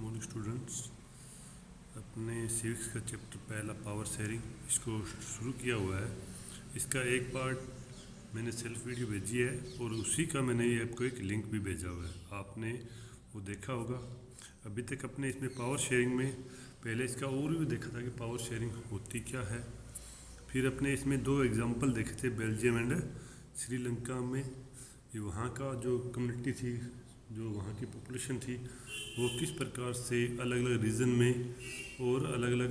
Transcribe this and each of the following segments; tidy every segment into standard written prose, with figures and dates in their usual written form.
Morning students. अपने civics का chapter पहला पावर शेयरिंग इसको शुरू किया हुआ है। इसका एक पार्ट मैंने सेल्फ वीडियो भेजी है और उसी का मैंने ये आपको एक लिंक भी भेजा हुआ है, आपने वो देखा होगा। अभी तक अपने इसमें पावर शेयरिंग में पहले इसका ओवरव्यू देखा था कि पावर शेयरिंग होती क्या है। फिर अपने इसमें दो एग्जांपल देखे थे, बेल्जियम एंड श्रीलंका में। ये वहाँ का जो कम्युनिटी थी, जो वहाँ की पॉपुलेशन थी, वो किस प्रकार से अलग अलग रीजन में और अलग अलग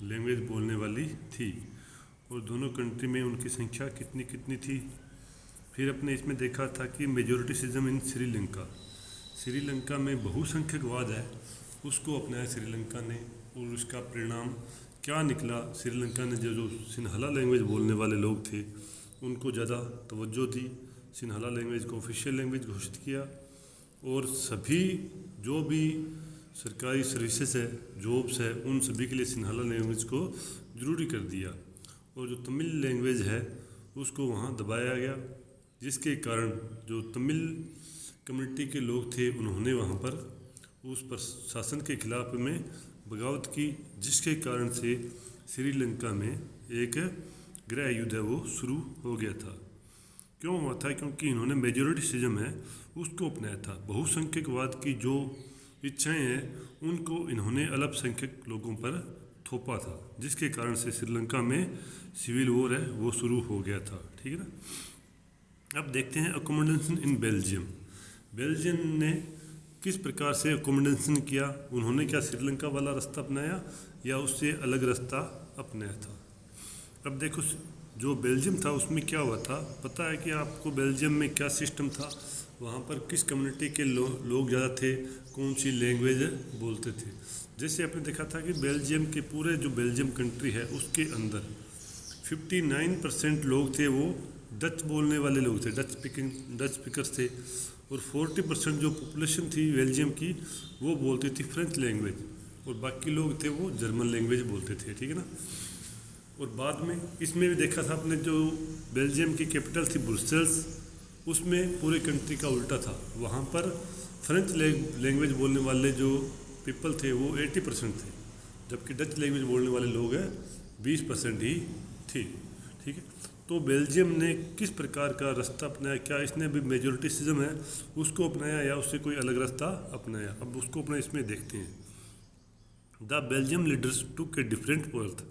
लैंग्वेज बोलने वाली थी और दोनों कंट्री में उनकी संख्या कितनी कितनी थी। फिर अपने इसमें देखा था कि मेजोरिटीसिज्म इन श्रीलंका में बहुसंख्यकवाद है, उसको अपनाया श्रीलंका ने और उसका परिणाम क्या निकला। श्रीलंका ने जो सिन्हाला लैंग्वेज बोलने वाले लोग थे उनको ज़्यादा तवज्जो दी, सिन्हाला लैंग्वेज को ऑफिशियल लैंग्वेज घोषित किया और सभी जो भी सरकारी सर्विसेज है, जॉब्स है, उन सभी के लिए सिन्हाला लैंग्वेज को ज़रूरी कर दिया और जो तमिल लैंग्वेज है उसको वहाँ दबाया गया, जिसके कारण जो तमिल कम्युनिटी के लोग थे उन्होंने वहाँ पर उस प्रशासन के खिलाफ में बगावत की, जिसके कारण से श्रीलंका में एक गृह युद्ध है वो शुरू हो गया था। क्यों हुआ था? क्योंकि इन्होंने मेजोरिटीसिज्म है उसको अपनाया था। बहुसंख्यकवाद की जो इच्छाएं हैं उनको इन्होंने अल्पसंख्यक लोगों पर थोपा था, जिसके कारण से श्रीलंका में सिविल वॉर है वो शुरू हो गया था। ठीक है ना। अब देखते हैं अकोमोडेशन इन बेल्जियम ने किस प्रकार से अकोमोडेशन किया। उन्होंने क्या श्रीलंका वाला रास्ता अपनाया या उससे अलग रास्ता अपनाया था। अब देखो जो बेल्जियम था उसमें क्या हुआ था, पता है कि आपको बेल्जियम में क्या सिस्टम था, वहाँ पर किस कम्युनिटी के लोग ज़्यादा थे, कौन सी लैंग्वेज बोलते थे। जैसे आपने देखा था कि बेल्जियम के पूरे जो बेल्जियम कंट्री है उसके अंदर 59% लोग थे वो डच बोलने वाले लोग थे, डच स्पीकर्स थे और 40% जो पॉपुलेशन थी बेल्जियम की वो बोलती थी फ्रेंच लैंग्वेज और बाकी लोग थे वो जर्मन लैंग्वेज बोलते थे। ठीक है ना। और बाद में इसमें भी देखा था अपने जो बेल्जियम की कैपिटल थी ब्रुसेल्स, उसमें पूरे कंट्री का उल्टा था। वहाँ पर फ्रेंच लैंग्वेज बोलने वाले जो पीपल थे वो 80% थे, जबकि डच लैंग्वेज बोलने वाले लोग हैं 20% ही थे। ठीक है। तो बेल्जियम ने किस प्रकार का रास्ता अपनाया, क्या इसने भी मेजोरिटीसिज्म है उसको अपनाया या उससे कोई अलग रास्ता अपनाया, अब उसको अपना इसमें देखते हैं। The Belgium leaders took a different path.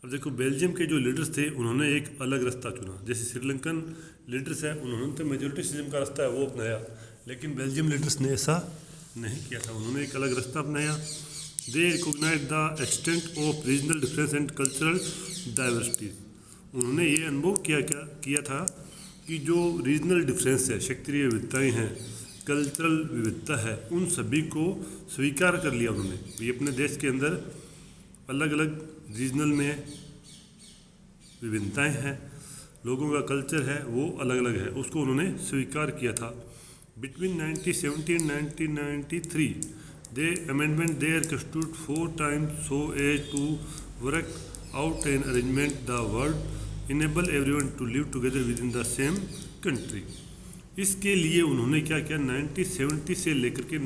अब देखो बेल्जियम के जो लीडर्स थे उन्होंने एक अलग रास्ता चुना। जैसे श्रीलंकन लीडर्स है उन्होंने तो मेजोरिटीसिज्म का रास्ता है वो अपनाया, लेकिन बेल्जियम लीडर्स ने ऐसा नहीं किया था, उन्होंने एक अलग रास्ता अपनाया। They recognise the extent of regional difference and cultural diversities. उन्होंने ये अनुभव किया था कि जो रीजनल डिफरेंस है, क्षेत्रीय विविधताएँ हैं, कल्चरल विविधता है, उन सभी को स्वीकार कर लिया उन्होंने। ये अपने देश के अंदर अलग अलग रीजनल में विभिन्नताएँ हैं, लोगों का कल्चर है वो अलग अलग है, उसको उन्होंने स्वीकार किया था। Between 1970 and 1993 they amendment there constitute 4 times so as to work out an arrangement the world enable everyone to live together within the same country. इसके लिए उन्होंने क्या किया, 1970 से लेकर के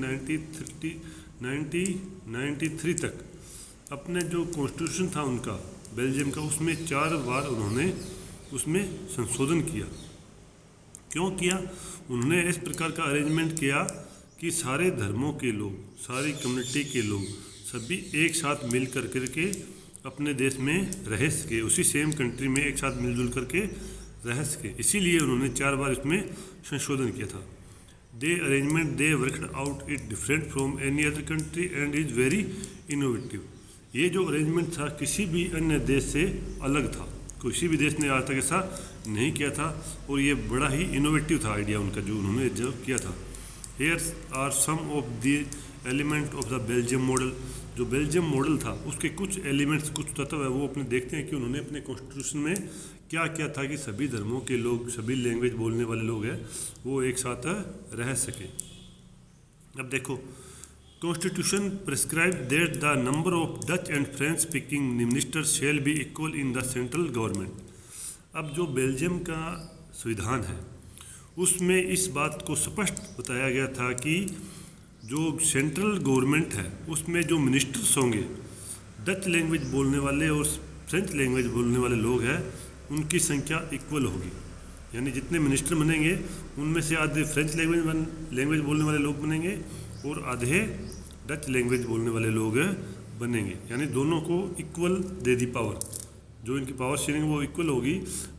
1993 तक अपने जो कॉन्स्टिट्यूशन था उनका बेल्जियम का, उसमें 4 बार उन्होंने उसमें संशोधन किया। क्यों किया? उन्होंने इस प्रकार का अरेंजमेंट किया कि सारे धर्मों के लोग, सारी कम्युनिटी के लोग सभी एक साथ मिल कर के अपने देश में रह सके, उसी सेम कंट्री में एक साथ मिलजुल करके रह सके। इसीलिए उन्होंने 4 बार इसमें संशोधन किया था। They arrangement they worked out it different from any other country and is very innovative. ये जो अरेंजमेंट था किसी भी अन्य देश से अलग था, किसी भी देश ने आज तक ऐसा नहीं किया था और ये बड़ा ही इनोवेटिव था आइडिया उनका जो उन्होंने जो किया था। Here are some of the element of the Belgium model. जो बेल्जियम मॉडल था उसके कुछ एलिमेंट्स, कुछ तत्व है वो अपने देखते हैं कि उन्होंने अपने कॉन्स्टिट्यूशन में क्या किया था कि सभी धर्मों के लोग, सभी लैंग्वेज बोलने वाले लोग हैं वो एक साथ रह सके। अब देखो Constitution prescribes that the number of Dutch and French speaking ministers shall be equal in the central government। अब जो बेल्जियम का संविधान है उसमें इस बात को स्पष्ट बताया गया था कि जो सेंट्रल गवर्नमेंट है उसमें जो मिनिस्टर्स होंगे, डच लैंग्वेज बोलने वाले और फ्रेंच लैंग्वेज बोलने वाले लोग हैं, उनकी संख्या इक्वल होगी। यानी जितने मिनिस्टर बनेंगे उनमें से आधे फ्रेंच लैंग्वेज बोलने वाले लोग बनेंगे और आधे डच लैंग्वेज बोलने वाले लोग बनेंगे। यानी दोनों को इक्वल दे दी पावर, जो इनकी पावर शेयरिंग वो इक्वल होगी।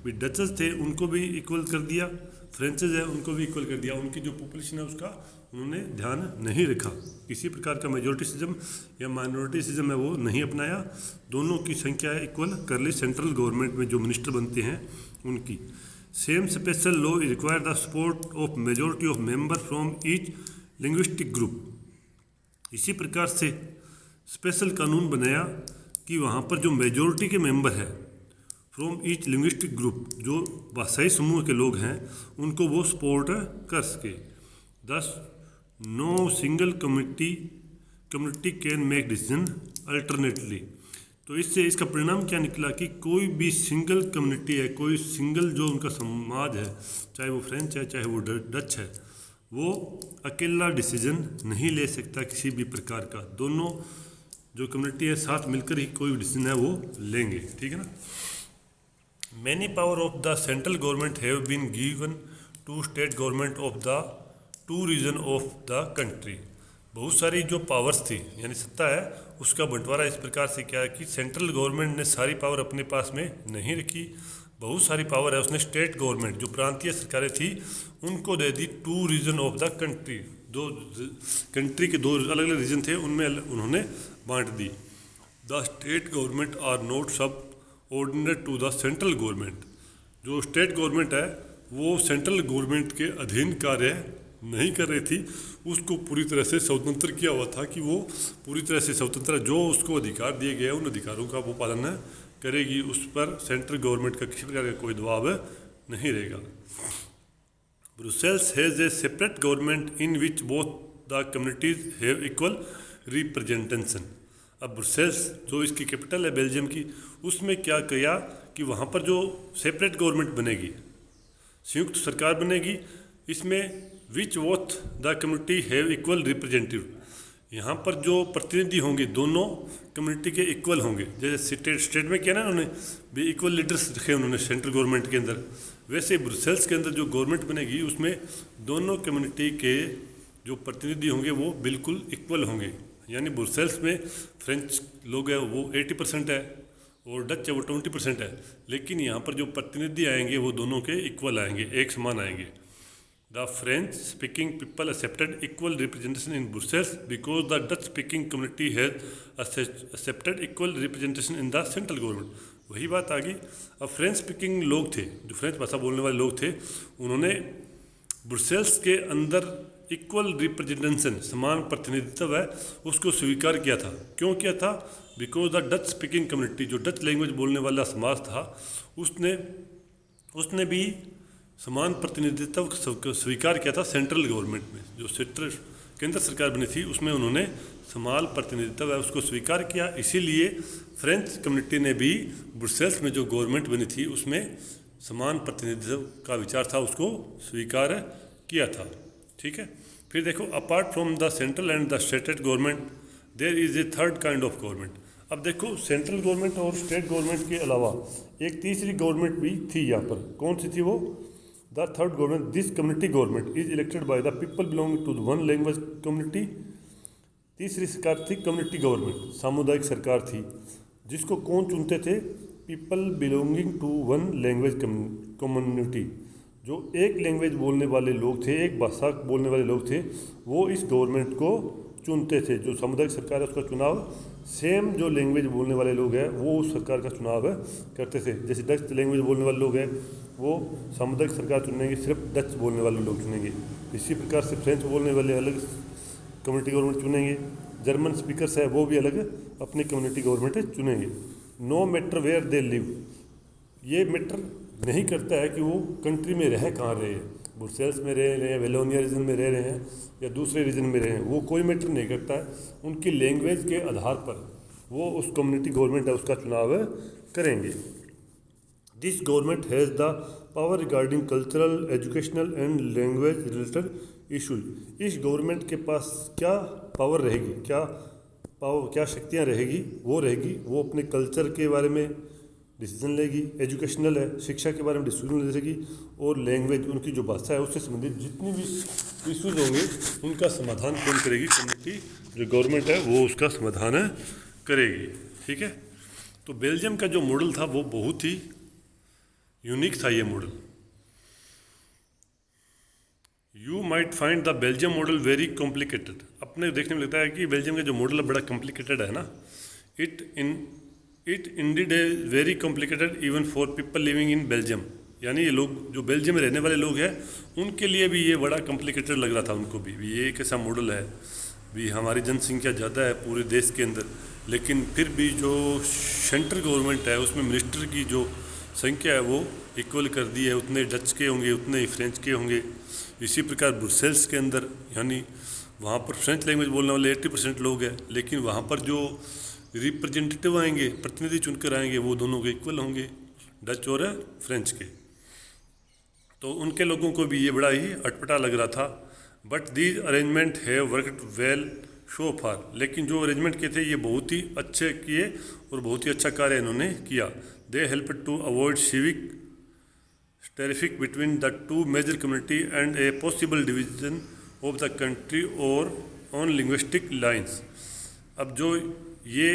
भी डचेस थे उनको भी इक्वल कर दिया, फ्रेंचेज है उनको भी इक्वल कर दिया। उनकी जो पॉपुलेशन है उसका उन्होंने ध्यान नहीं रखा, किसी प्रकार का मेजोरिटीसिज्म या माइनॉरिटीसिज्म है वो नहीं अपनाया। दोनों की संख्या है इक्वल कर ली सेंट्रल गवर्नमेंट में जो मिनिस्टर बनते हैं उनकी। Same special law require the support of majority of member from each linguistic group. इसी प्रकार से स्पेशल कानून बनाया कि वहाँ पर जो मेजोरिटी के मेंबर है फ्रॉम ईच लिंग्विस्टिक ग्रुप, जो भाषाई समूह के लोग हैं, उनको वो सपोर्ट कर सके। Thus no single community can make decision alternately. तो इससे इसका परिणाम क्या निकला कि कोई भी सिंगल कम्युनिटी है, कोई सिंगल जो उनका समाज है, चाहे वो फ्रेंच है चाहे वो डच है, वो अकेला डिसीजन नहीं ले सकता किसी भी प्रकार का। दोनों जो कम्युनिटी है साथ मिलकर ही कोई डिसीजन है वो लेंगे, ठीक है ना। Many power of the central government have been given to state government of the two region of the country. बहुत सारी जो पावर्स थी यानी सत्ता है उसका बंटवारा इस प्रकार से किया है कि सेंट्रल गवर्नमेंट ने सारी पावर अपने पास में नहीं रखी, बहुत सारी पावर है उसने स्टेट गवर्नमेंट जो प्रांतीय सरकारें थी उनको दे दी। Two region of the country, दो कंट्री के दो अलग अलग रीजन थे उनमें उन्होंने बांट दी। The state government are not subordinate to the central government. जो स्टेट गवर्नमेंट है वो सेंट्रल गवर्नमेंट के अधीन कार्य नहीं कर रही थी, उसको पूरी तरह से स्वतंत्र किया हुआ था कि वो पूरी तरह से स्वतंत्र, जो उसको अधिकार दिए गए हैं उन अधिकारों का वो पालन करेगी। उस पर सेंट्रल गवर्नमेंट का किसी प्रकार का कोई दबाव नहीं रहेगा। Brussels has a separate government in which both the communities have equal representation. अब ब्रुसेल्स जो इसकी कैपिटल है बेल्जियम की, उसमें क्या किया कि वहाँ पर जो सेपरेट गवर्नमेंट बनेगी, संयुक्त सरकार बनेगी, इसमें which both the community have equal representative. यहाँ पर जो प्रतिनिधि होंगे दोनों कम्युनिटी के इक्वल होंगे। जैसे स्टेट में किया ना उन्होंने भी इक्वल लीडर्स रखे उन्होंने सेंट्रल गवर्नमेंट के अंदर, वैसे ब्रुसेल्स के अंदर जो गवर्नमेंट बनेगी उसमें दोनों कम्युनिटी के जो प्रतिनिधि होंगे वो बिल्कुल इक्वल होंगे। यानी ब्रुसेल्स में फ्रेंच लोग हैं वो 80% है और डच है वो 20% है, लेकिन यहाँ पर जो प्रतिनिधि आएंगे वो दोनों के इक्वल आएंगे, एक समान आएंगे। The French speaking people accepted equal representation in Brussels because the Dutch speaking community has accepted equal representation in the central government। वही बात आ गई। अब फ्रेंच स्पीकिंग लोग थे, जो फ्रेंच भाषा बोलने वाले लोग थे, उन्होंने ब्रुसेल्स के अंदर इक्वल रिप्रेजेंटेशन, समान प्रतिनिधित्व है, उसको स्वीकार किया था। क्यों किया था? Because the Dutch speaking community, जो डच लैंग्वेज बोलने वाला समाज था, उसने भी समान प्रतिनिधित्व स्वीकार किया था सेंट्रल गवर्नमेंट में। जो केंद्र सरकार बनी थी उसमें उन्होंने समान प्रतिनिधित्व है उसको स्वीकार किया। इसीलिए फ्रेंच कम्युनिटी ने भी ब्रुसेल्स में जो गवर्नमेंट बनी थी उसमें समान प्रतिनिधित्व का विचार था, उसको स्वीकार किया था, ठीक है। फिर देखो, apart from the central and the state government there is a third kind of government. अब देखो, सेंट्रल गवर्नमेंट और स्टेट गवर्नमेंट के अलावा एक तीसरी गवर्नमेंट भी थी यहाँ पर। कौन सी थी वो? The third government, this community government is elected by the people belonging to the one language community। तीसरी सरकार थी कम्युनिटी गवर्नमेंट, सामुदायिक सरकार थी, जिसको कौन चुनते थे? People belonging to one language community. जो एक लैंग्वेज बोलने वाले लोग थे, एक भाषा बोलने वाले लोग थे, वो इस गवर्नमेंट को चुनते थे। जो सामुदायिक सरकार है उसका चुनाव सेम जो लैंग्वेज बोलने वाले लोग हैं वो उस सरकार का चुनाव करते थे। जैसे डच लैंग्वेज बोलने वाले लोग हैं वो सामुदायिक सरकार चुनेंगे, सिर्फ डच बोलने वाले लोग चुनेंगे। इसी प्रकार से फ्रेंच बोलने वाले अलग कम्युनिटी गवर्नमेंट चुनेंगे, जर्मन स्पीकर्स है वो भी अलग अपनी कम्युनिटी गवर्नमेंट चुनेंगे। No matter where they live, ये मैटर नहीं करता है कि वो कंट्री में रह कहाँ रहे हैं, ब्रुसेल्स में रह रहे हैं, वेलोनिया रीजन में रह रहे हैं या दूसरे रीजन में रहे हैं, वो कोई मैटर नहीं करता है। उनकी लैंग्वेज के आधार पर वो उस कम्युनिटी गवर्नमेंट है उसका चुनाव करेंगे। This government has the power regarding cultural, educational and language related issued. इस गवर्नमेंट के पास क्या पावर रहेगी, क्या शक्तियाँ रहेगी, वो अपने कल्चर के बारे में डिसीजन लेगी, एजुकेशनल है, शिक्षा के बारे में डिसीजन लेगी, और लैंग्वेज, उनकी जो भाषा है उससे संबंधित जितनी भी इश्यूज होंगे उनका समाधान कौन करेगी? कम्युनिटी जो गवर्नमेंट है वो उसका समाधान करेगी। ठीक है, तो बेल्जियम का जो मॉडल था वो बहुत ही यूनिक था। ये model, you might find the Belgium model very complicated. अपने देखने में लगता है कि बेल्जियम का जो मॉडल है बड़ा कॉम्प्लिकेटेड है ना। इट इंडीड है very complicated even for people living in Belgium. यानी ये लोग जो बेल्जियम में रहने वाले लोग हैं उनके लिए भी ये बड़ा कॉम्प्लिकेटेड लग रहा था उनको भी ये कैसा मॉडल है। भी हमारी जनसंख्या ज़्यादा है पूरे देश के अंदर, लेकिन फिर भी जो सेंट्रल गवर्नमेंट है उसमें मिनिस्टर की जो संख्या है वो इक्वल कर दी है। उतने डच के होंगे, उतने ही फ्रेंच के होंगे। इसी प्रकार ब्रुसेल्स के अंदर, यानी वहाँ पर फ्रेंच लैंग्वेज बोलने वाले 80% लोग हैं, लेकिन वहाँ पर जो रिप्रेजेंटेटिव आएंगे, प्रतिनिधि चुनकर आएंगे, वो दोनों के इक्वल होंगे, डच और फ्रेंच के। तो उनके लोगों को भी ये बड़ा ही अटपटा लग रहा था। But these arrangement have worked well so far. लेकिन जो अरेंजमेंट किए थे ये बहुत ही अच्छे किए और बहुत ही अच्छा कार्य इन्होंने किया। They help to avoid civic terrific between the two major community and a possible division of the country और ऑन लिंग्विस्टिक लाइन्स। अब जो ये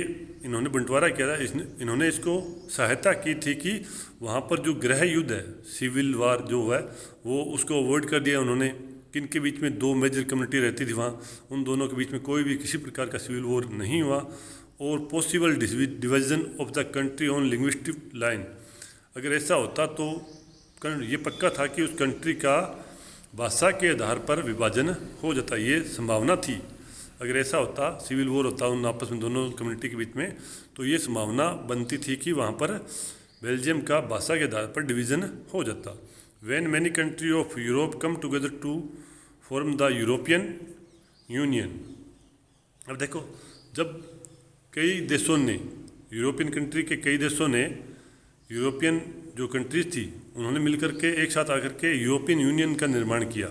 इन्होंने बंटवारा किया था, इन्होंने इसको सहायता की थी कि वहाँ पर जो गृह युद्ध है, सिविल वार जो है, वो उसको अवॉइड कर दिया उन्होंने। किन के बीच में दो मेजर कम्युनिटी रहती थी वहाँ, उन दोनों के बीच में कोई भी किसी प्रकार का सिविल वॉर नहीं हुआ। और possible division of the country on linguistic line, अगर ऐसा होता तो ये पक्का था कि उस कंट्री का भाषा के आधार पर विभाजन हो जाता। ये संभावना थी, अगर ऐसा होता, सिविल वॉर होता उन आपस में दोनों कम्युनिटी के बीच में, तो ये संभावना बनती थी कि वहाँ पर बेल्जियम का भाषा के आधार पर डिवीज़न हो जाता। When many country of Europe come together to form the European Union. अब देखो, जब कई देशों ने, यूरोपियन कंट्री के कई देशों ने, यूरोपियन जो कंट्रीज थी उन्होंने मिलकर के एक साथ आकर के यूरोपियन यूनियन का निर्माण किया।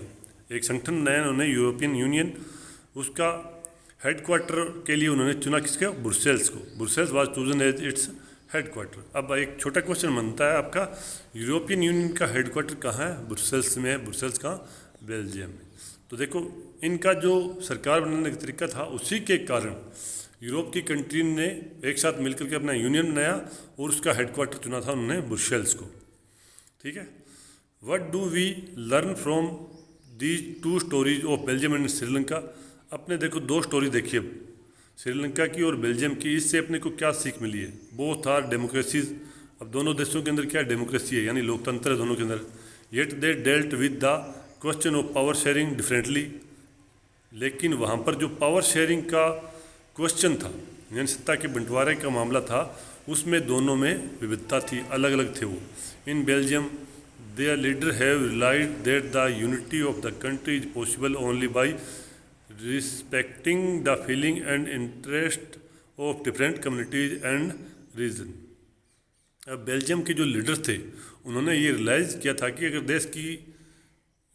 एक संगठन बनाया उन्होंने, यूरोपियन यूनियन। उसका हेडक्वार्टर के लिए उन्होंने चुना किसके? ब्रुसेल्स को। Brussels was chosen as its headquarter. अब एक छोटा क्वेश्चन बनता है आपका, यूरोपियन यूनियन का हेडक्वार्टर कहाँ है? ब्रुसेल्स में है। ब्रुसेल्स कहाँ? बेल्जियम में। तो देखो, इनका जो सरकार बनाने का तरीका था उसी के कारण यूरोप की कंट्री ने एक साथ मिलकर के अपना यूनियन बनाया और उसका हेडक्वार्टर चुना था उन्होंने ब्रुसेल्स को। ठीक है, what do we learn from these two stories of Belgium and Sri Lanka. अपने देखो दो स्टोरी देखिए अब, श्रीलंका की और बेल्जियम की। इससे अपने को क्या सीख मिली है? Both are democracies. अब दोनों देशों के अंदर क्या डेमोक्रेसी है, यानी लोकतंत्र है दोनों के अंदर। Yet they dealt with the question of power sharing differently. लेकिन वहाँ पर जो पावर शेयरिंग का क्वेश्चन था, यानी सत्ता के बंटवारे का मामला था, उसमें दोनों में विविधता थी, अलग अलग थे वो। In Belgium their leader have relied that the unity of the country is possible only by respecting the feeling and interest of different communities and region. अब बेल्जियम के जो लीडर्स थे उन्होंने ये रियलाइज़ किया था कि अगर देश की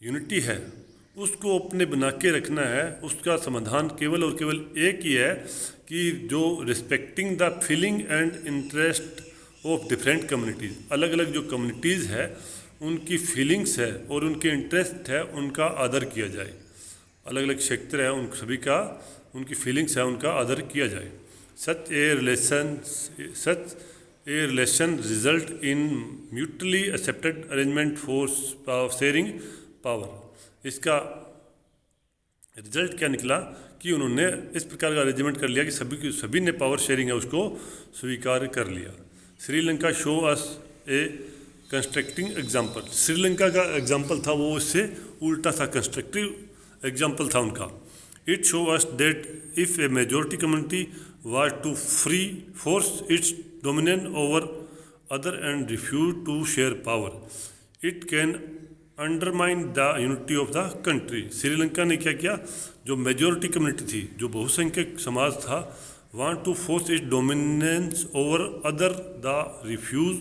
यूनिटी है उसको अपने बना के रखना है, उसका समाधान केवल और केवल एक ही है कि जो respecting the feeling and interest of different communities, अलग अलग जो कम्युनिटीज़ है उनकी फीलिंग्स है और उनके इंटरेस्ट है उनका आदर किया जाए। अलग अलग क्षेत्र है उन सभी का, उनकी फीलिंग्स है उनका आदर किया जाए। Such a relation result in mutually accepted arrangement for sharing power. इसका रिजल्ट क्या निकला कि उन्होंने इस प्रकार का अरेंजमेंट कर लिया कि सभी ने पावर शेयरिंग है उसको स्वीकार कर लिया। श्रीलंका शो अस ए कंस्ट्रक्टिंग एग्जाम्पल। श्रीलंका का एग्जाम्पल था वो इससे उल्टा था, कंस्ट्रक्टिव एग्जाम्पल था उनका। It show us that if a majority community was to free force its dominance over other and refuse to share power it can undermine the unity of the country. Sri Lanka ने क्या किया, जो majority community थी, जो बहुसंख्यक समाज था, want to force its dominance over other the refuse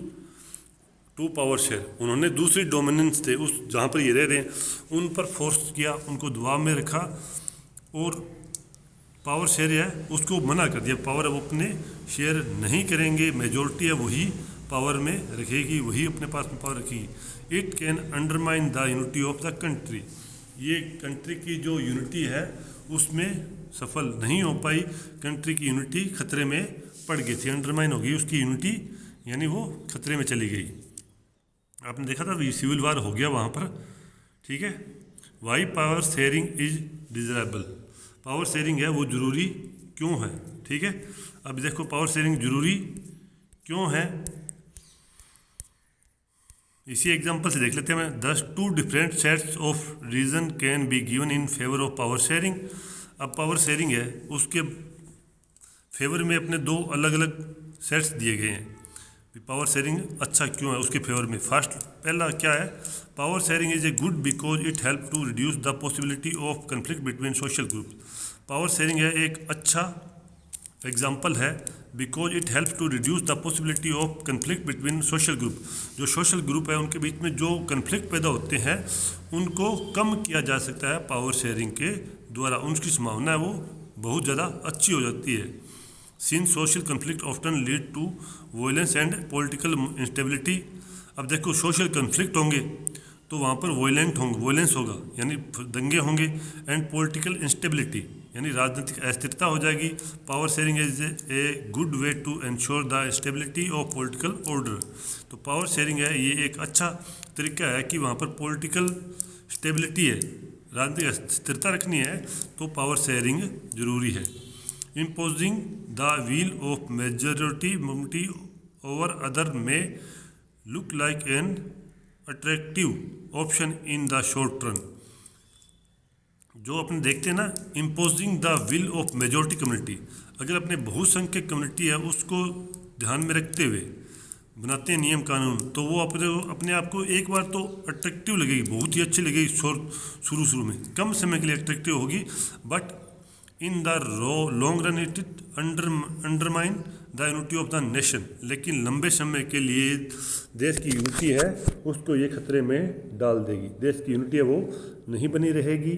to power share, उन्होंने दूसरी डोमिनेंस थे उस जहाँ पर ये रह रहे हैं उन पर फोर्स किया, उनको दबाव में रखा और पावर शेयर है उसको मना कर दिया। पावर अब अपने शेयर नहीं करेंगे, मेजॉरिटी है वही पावर में रखेगी, वही अपने पास में पावर रखेगी। It can undermine the unity of the country, ये कंट्री की जो यूनिटी है उसमें सफल नहीं हो पाई, कंट्री की यूनिटी खतरे में पड़ गई थी, अंडरमाइन हो गई उसकी यूनिटी, यानी वो खतरे में चली गई। आपने देखा था सिविल वार हो गया वहाँ पर, ठीक है। Why power sharing is desirable, power sharing है वो ज़रूरी क्यों है, ठीक है। अब देखो पावर शेयरिंग ज़रूरी क्यों है, इसी एग्जांपल से देख लेते हैं। Thus two different sets of reason can be given in favour of power sharing. अब पावर शेयरिंग है उसके फेवर में अपने दो अलग अलग सेट्स दिए गए हैं। पावर शेयरिंग अच्छा क्यों है उसके फेवर में, फर्स्ट पहला क्या है, power sharing is a good because it help to reduce the possibility of conflict between social group. Power sharing है एक अच्छा एग्जाम्पल है, because it help to reduce the possibility of conflict between social group. जो social group है उनके बीच में जो conflict पैदा होते हैं उनको कम किया जा सकता है पावर शेयरिंग के द्वारा, उनकी संभावना है वो बहुत ज़्यादा अच्छी हो जाती है। Since social conflict often lead to violence and political instability। अब देखो सोशल कन्फ्लिक्ट होंगे तो वहाँ पर वॉयलेंस होगा यानी दंगे होंगे, एंड पॉलिटिकल इंस्टेबिलिटी यानी राजनीतिक अस्थिरता हो जाएगी। Power sharing is a good way to ensure the stability of political order. तो पावर शेयरिंग है ये एक अच्छा तरीका है कि वहाँ पर पॉलिटिकल स्टेबिलिटी है, राजनीतिक स्थिरता रखनी है तो पावर शेयरिंग जरूरी है। Imposing the will of majority over other may look like an attractive option in the short run। जो अपने देखते हैं ना, imposing the will of majority community, अगर अपने बहुसंख्यक कम्युनिटी है उसको ध्यान में रखते हुए बनाते हैं नियम कानून, तो वो अपने आप को एक बार तो अट्रैक्टिव लगेगी, बहुत ही अच्छी लगेगी शुरू में, कम समय के लिए अट्रैक्टिव होगी, but in the long run it undermine the unity of the nation. लेकिन लंबे समय के लिए देश की यूनिटी है उसको ये खतरे में डाल देगी, देश की यूनिटी है वो नहीं बनी रहेगी।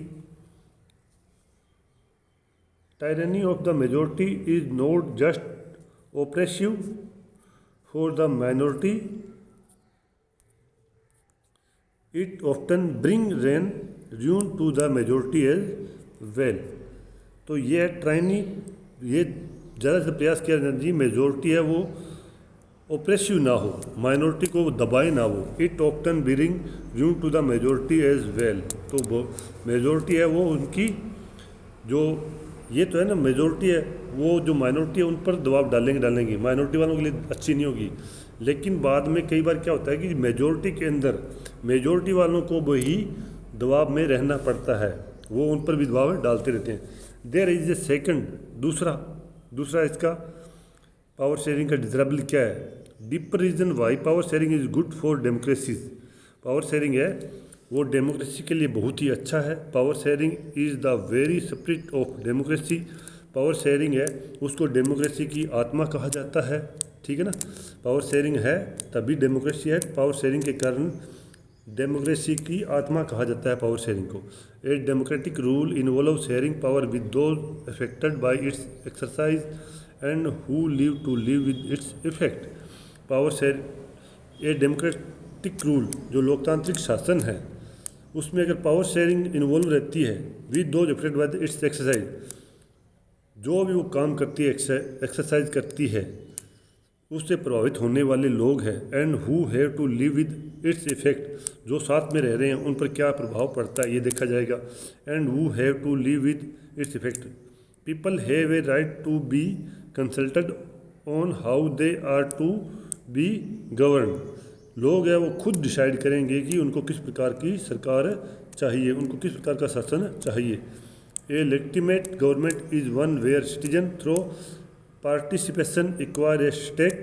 Tyranny of the majority is not just oppressive for the minority, it often bring ruin to the majority as well. तो ये ट्राइनी ये ज़्यादा से प्रयास किया जाना जी मेजॉरिटी है वो ओप्रेसिव ना हो, माइनॉरिटी को दबाए ना वो। It often bring ruin to the majority as well. तो वो मेजॉरिटी है वो उनकी जो ये तो है ना, मेजॉरिटी है वो जो माइनॉरिटी है उन पर दबाव डालेंगी, माइनॉरिटी वालों के लिए अच्छी नहीं होगी। लेकिन बाद में कई बार क्या होता है कि मेजॉरिटी के अंदर मेजॉरिटी वालों को वही दबाव में रहना पड़ता है, वो उन पर भी दबाव डालते रहते हैं। देयर इज ए सेकंड, दूसरा इसका पावर शेयरिंग का डिजरेबल क्या है, deeper reason why power sharing is good for democracies. Power sharing है वो डेमोक्रेसी के लिए बहुत ही अच्छा है। Power sharing is the very spirit of democracy. Power sharing है उसको डेमोक्रेसी की आत्मा कहा जाता है, ठीक है ना। पावर शेयरिंग है तभी डेमोक्रेसी है, पावर शेयरिंग के कारण डेमोक्रेसी की आत्मा कहा जाता है पावर शेयरिंग को। A democratic rule involve sharing power with those affected by its exercise and who live to live with its effect. Power share a democratic rule जो लोकतांत्रिक शासन है उसमें अगर पावर शेयरिंग इन्वॉल्व रहती है with those affected by its exercise, जो भी वो काम करती है एक्सरसाइज करती है उससे प्रभावित होने वाले लोग हैं, and who have to live with its effect, जो साथ में रह रहे हैं उन पर क्या प्रभाव पड़ता है ये देखा जाएगा। And who have to live with its effect, people have a right to be consulted on how they are to be govern. लोग हैं वो खुद डिसाइड करेंगे कि उनको किस प्रकार की सरकार चाहिए, उनको किस प्रकार का शासन चाहिए। A legitimate government is one where citizen through participation acquire a stake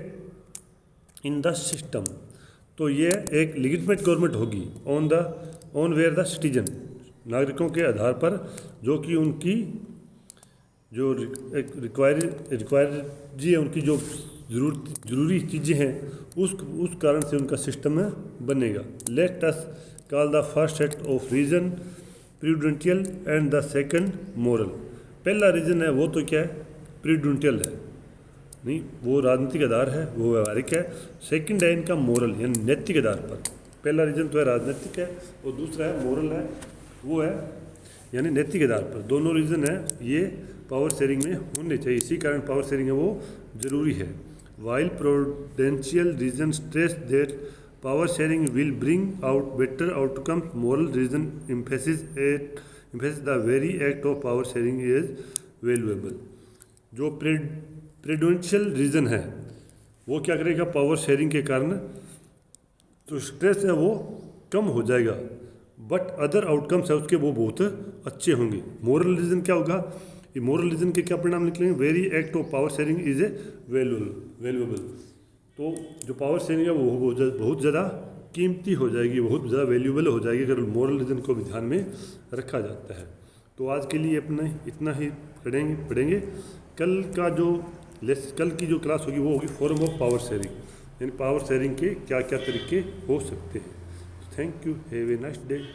in the system. तो ये एक लेजिटिमेट गवर्नमेंट होगी ऑन वेयर द सिटीजन, नागरिकों के आधार पर जो कि उनकी जो रिक्वायर जी है, उनकी जो ज़रूरी चीज़ें हैं उस कारण से उनका सिस्टम बनेगा। Let us call the first set of reason prudential and the second moral. पहला रीजन है वो तो क्या है, प्रूडेंशियल है, नहीं वो राजनीतिक आधार है, वो व्यवहारिक है। सेकंड है इनका मोरल यानी नैतिक आधार पर। पहला रीजन तो है राजनीतिक है और दूसरा है मोरल है, वो है यानी नैतिक आधार पर। दोनों रीजन है ये पावर शेयरिंग में होने चाहिए, इसी कारण पावर शेयरिंग है वो ज़रूरी है। While prudential reason stress that power sharing will bring out better outcomes, moral reason emphasis the very act of power sharing is valuable. जो प्रूडेंशियल रीजन है वो क्या करेगा, पावर शेयरिंग के कारण जो स्ट्रेस है वो कम हो जाएगा, बट अदर आउटकम्स है उसके वो बहुत अच्छे होंगे। मोरल रीजन क्या होगा, ये मोरल रीजन के क्या परिणाम निकलेंगे, very act of power sharing is A valuable. तो जो पावर शेयरिंग है वो बहुत ज़्यादा कीमती हो जाएगी, बहुत ज़्यादा वैल्यूएबल हो जाएगी अगर मोरल रीजन को भी ध्यान में रखा जाता है। तो आज के लिए अपने इतना ही पढ़ेंगे। कल की जो क्लास होगी वो होगी फॉर्म ऑफ पावर शेयरिंग, यानी पावर शेयरिंग के क्या क्या तरीके हो सकते हैं। Thank you, have a nice day.